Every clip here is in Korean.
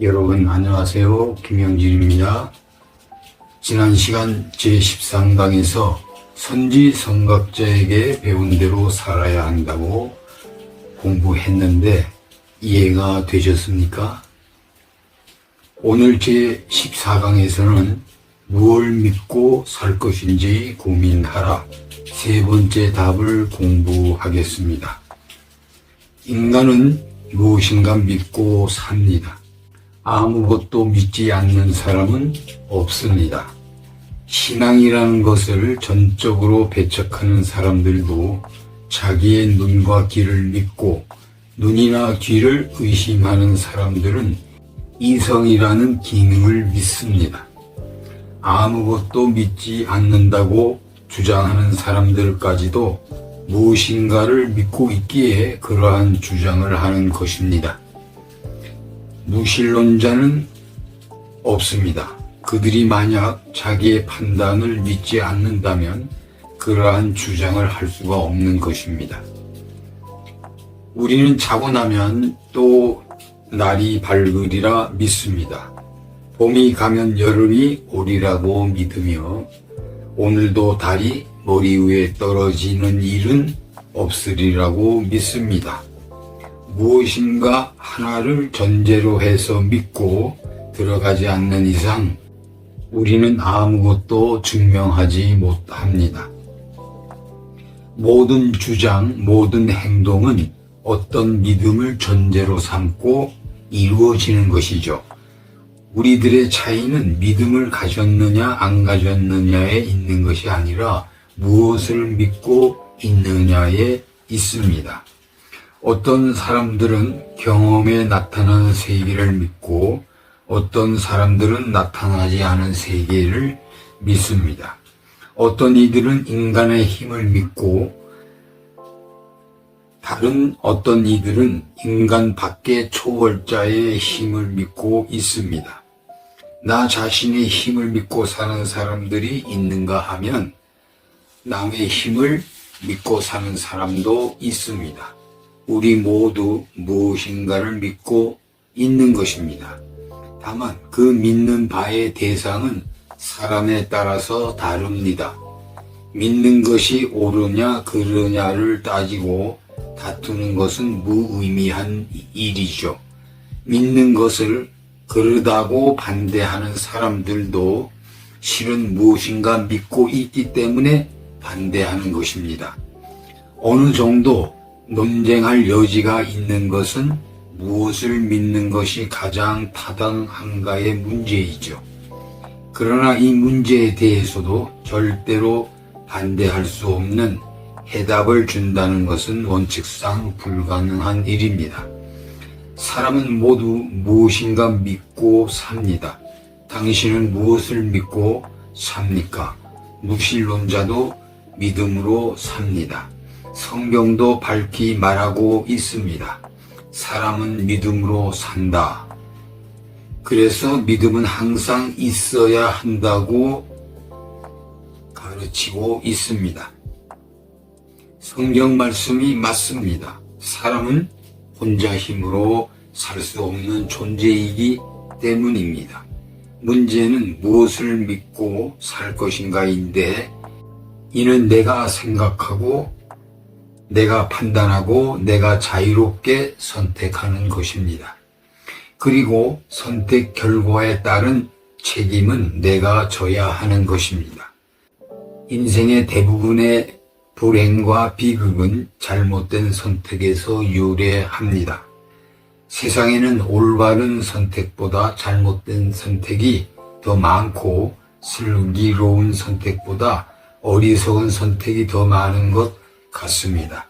여러분 안녕하세요. 김영진입니다. 지난 시간 제13강에서 선지성각자에게 배운 대로 살아야 한다고 공부했는데 이해가 되셨습니까? 오늘 제14강에서는 무엇을 믿고 살 것인지 고민하라. 세 번째 답을 공부하겠습니다. 인간은 무엇인가 믿고 삽니다. 아무것도 믿지 않는 사람은 없습니다. 신앙이라는 것을 전적으로 배척하는 사람들도 자기의 눈과 귀를 믿고 눈이나 귀를 의심하는 사람들은 이성이라는 기능을 믿습니다. 아무것도 믿지 않는다고 주장하는 사람들까지도 무엇인가를 믿고 있기에 그러한 주장을 하는 것입니다. 무신론자는 없습니다. 그들이 만약 자기의 판단을 믿지 않는다면 그러한 주장을 할 수가 없는 것입니다. 우리는 자고 나면 또 날이 밝으리라 믿습니다. 봄이 가면 여름이 오리라고 믿으며 오늘도 달이 머리 위에 떨어지는 일은 없으리라고 믿습니다. 무엇인가 하나를 전제로 해서 믿고 들어가지 않는 이상 우리는 아무것도 증명하지 못합니다. 모든 주장, 모든 행동은 어떤 믿음을 전제로 삼고 이루어지는 것이죠. 우리들의 차이는 믿음을 가졌느냐 안 가졌느냐에 있는 것이 아니라 무엇을 믿고 있느냐에 있습니다. 어떤 사람들은 경험에 나타나는 세계를 믿고 어떤 사람들은 나타나지 않은 세계를 믿습니다. 어떤 이들은 인간의 힘을 믿고 다른 어떤 이들은 인간 밖의 초월자의 힘을 믿고 있습니다. 나 자신의 힘을 믿고 사는 사람들이 있는가 하면 남의 힘을 믿고 사는 사람도 있습니다. 우리 모두 무엇인가를 믿고 있는 것입니다. 다만 그 믿는 바의 대상은 사람에 따라서 다릅니다. 믿는 것이 옳으냐 그르냐를 따지고 다투는 것은 무의미한 일이죠. 믿는 것을 그르다고 반대하는 사람들도 실은 무엇인가 믿고 있기 때문에 반대하는 것입니다. 어느 정도 논쟁할 여지가 있는 것은 무엇을 믿는 것이 가장 타당한가의 문제이죠. 그러나 이 문제에 대해서도 절대로 반대할 수 없는 해답을 준다는 것은 원칙상 불가능한 일입니다. 사람은 모두 무엇인가 믿고 삽니다. 당신은 무엇을 믿고 삽니까? 무신론자도 믿음으로 삽니다. 성경도 밝히 말하고 있습니다. 사람은 믿음으로 산다. 그래서 믿음은 항상 있어야 한다고 가르치고 있습니다. 성경 말씀이 맞습니다. 사람은 혼자 힘으로 살 수 없는 존재이기 때문입니다. 문제는 무엇을 믿고 살 것인가인데 이는 내가 생각하고 내가 판단하고 내가 자유롭게 선택하는 것입니다. 그리고 선택 결과에 따른 책임은 내가 져야 하는 것입니다. 인생의 대부분의 불행과 비극은 잘못된 선택에서 유래합니다. 세상에는 올바른 선택보다 잘못된 선택이 더 많고 슬기로운 선택보다 어리석은 선택이 더 많은 것 같습니다.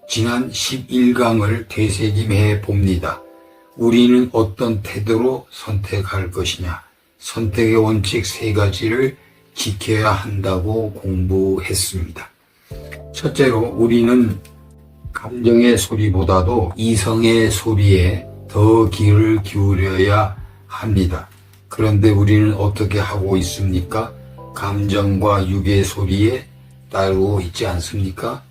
지난 11강을 되새김해 봅니다. 우리는 어떤 태도로 선택할 것이냐, 선택의 원칙 3가지를 지켜야 한다고 공부했습니다. 첫째로 우리는 감정의 소리보다도 이성의 소리에 더 귀를 기울여야 합니다. 그런데 우리는 어떻게 하고 있습니까? 감정과 육의 소리에 따르고 있지 않습니까?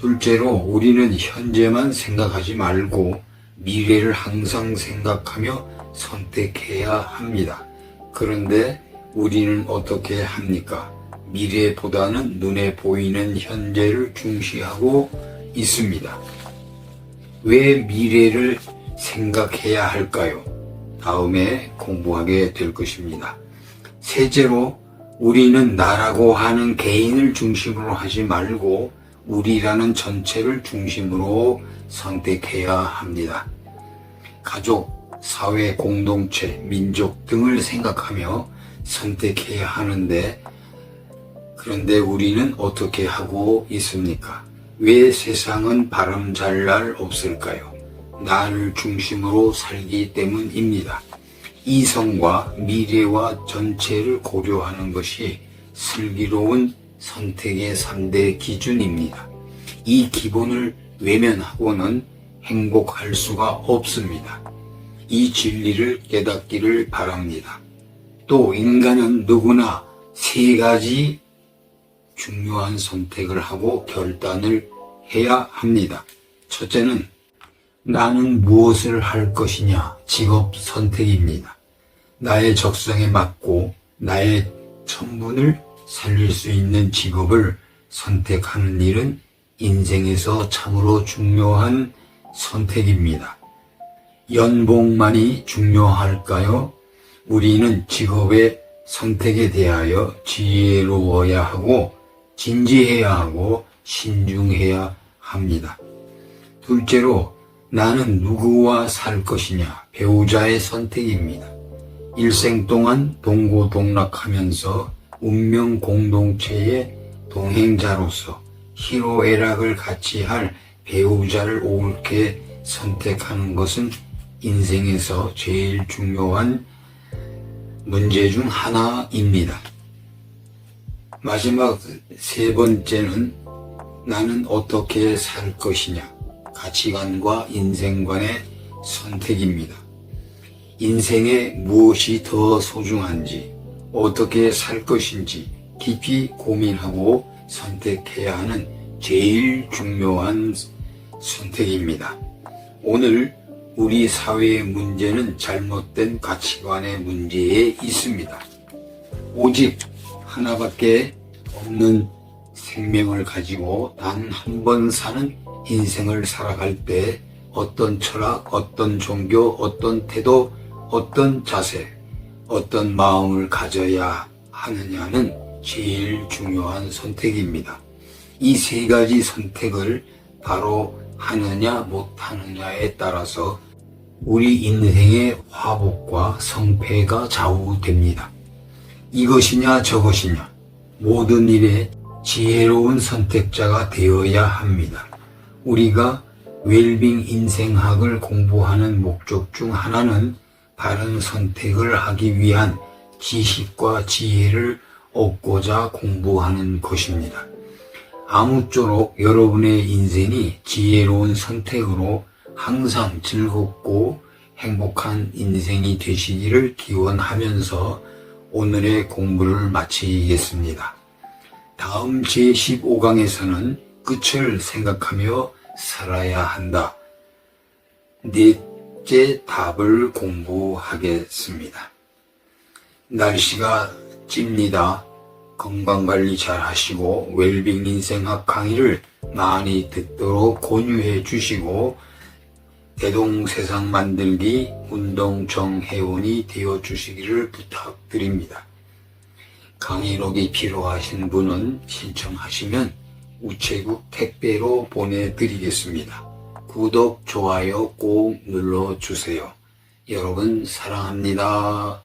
둘째로 우리는 현재만 생각하지 말고 미래를 항상 생각하며 선택해야 합니다. 그런데 우리는 어떻게 합니까? 미래보다는 눈에 보이는 현재를 중시하고 있습니다. 왜 미래를 생각해야 할까요? 다음에 공부하게 될 것입니다. 셋째로, 우리는 나라고 하는 개인을 중심으로 하지 말고 우리라는 전체를 중심으로 선택해야 합니다. 가족, 사회, 공동체, 민족 등을 생각하며 선택해야 하는데, 그런데 우리는 어떻게 하고 있습니까? 왜 세상은 바람잘 없을까요? 나를 중심으로 살기 때문입니다. 이성과 미래와 전체를 고려하는 것이 슬기로운 선택의 3대 기준입니다. 이 기본을 외면하고는 행복할 수가 없습니다. 이 진리를 깨닫기를 바랍니다. 또 인간은 누구나 3가지 중요한 선택을 하고 결단을 해야 합니다. 첫째는 나는 무엇을 할 것이냐, 직업 선택입니다. 나의 적성에 맞고 나의 천분을 살릴 수 있는 직업을 선택하는 일은 인생에서 참으로 중요한 선택입니다. 연봉만이 중요할까요? 우리는 직업의 선택에 대하여 지혜로워야 하고 진지해야 하고 신중해야 합니다. 둘째로, 나는 누구와 살 것이냐, 배우자의 선택입니다. 일생 동안 동고동락하면서 운명 공동체의 동행자로서 희로애락을 같이 할 배우자를 옳게 선택하는 것은 인생에서 제일 중요한 문제 중 하나입니다. 마지막 3번째는 나는 어떻게 살 것이냐, 가치관과 인생관의 선택입니다. 인생에 무엇이 더 소중한지, 어떻게 살 것인지 깊이 고민하고 선택해야 하는 제일 중요한 선택입니다. 오늘 우리 사회의 문제는 잘못된 가치관의 문제에 있습니다. 오직 하나밖에 없는 생명을 가지고 단 한 번 사는 인생을 살아갈 때 어떤 철학, 어떤 종교, 어떤 태도, 어떤 자세, 어떤 마음을 가져야 하느냐는 제일 중요한 선택입니다. 이 3가지 선택을 바로 하느냐 못하느냐에 따라서 우리 인생의 화복과 성패가 좌우됩니다. 이것이냐 저것이냐, 모든 일에 지혜로운 선택자가 되어야 합니다. 우리가 웰빙 인생학을 공부하는 목적 중 하나는 바른 선택을 하기 위한 지식과 지혜를 얻고자 공부하는 것입니다. 아무쪼록 여러분의 인생이 지혜로운 선택으로 항상 즐겁고 행복한 인생이 되시기를 기원하면서 오늘의 공부를 마치겠습니다. 다음 제15강에서는 끝을 생각하며 살아야 한다. 넷째 답을 공부하겠습니다. 날씨가 찝니다. 건강관리 잘 하시고 웰빙 인생학 강의를 많이 듣도록 권유해 주시고 대동세상 만들기 운동정 회원이 되어 주시기를 부탁드립니다. 강의록이 필요하신 분은 신청하시면 우체국 택배로 보내드리겠습니다. 구독, 좋아요 꼭 눌러주세요. 여러분 사랑합니다.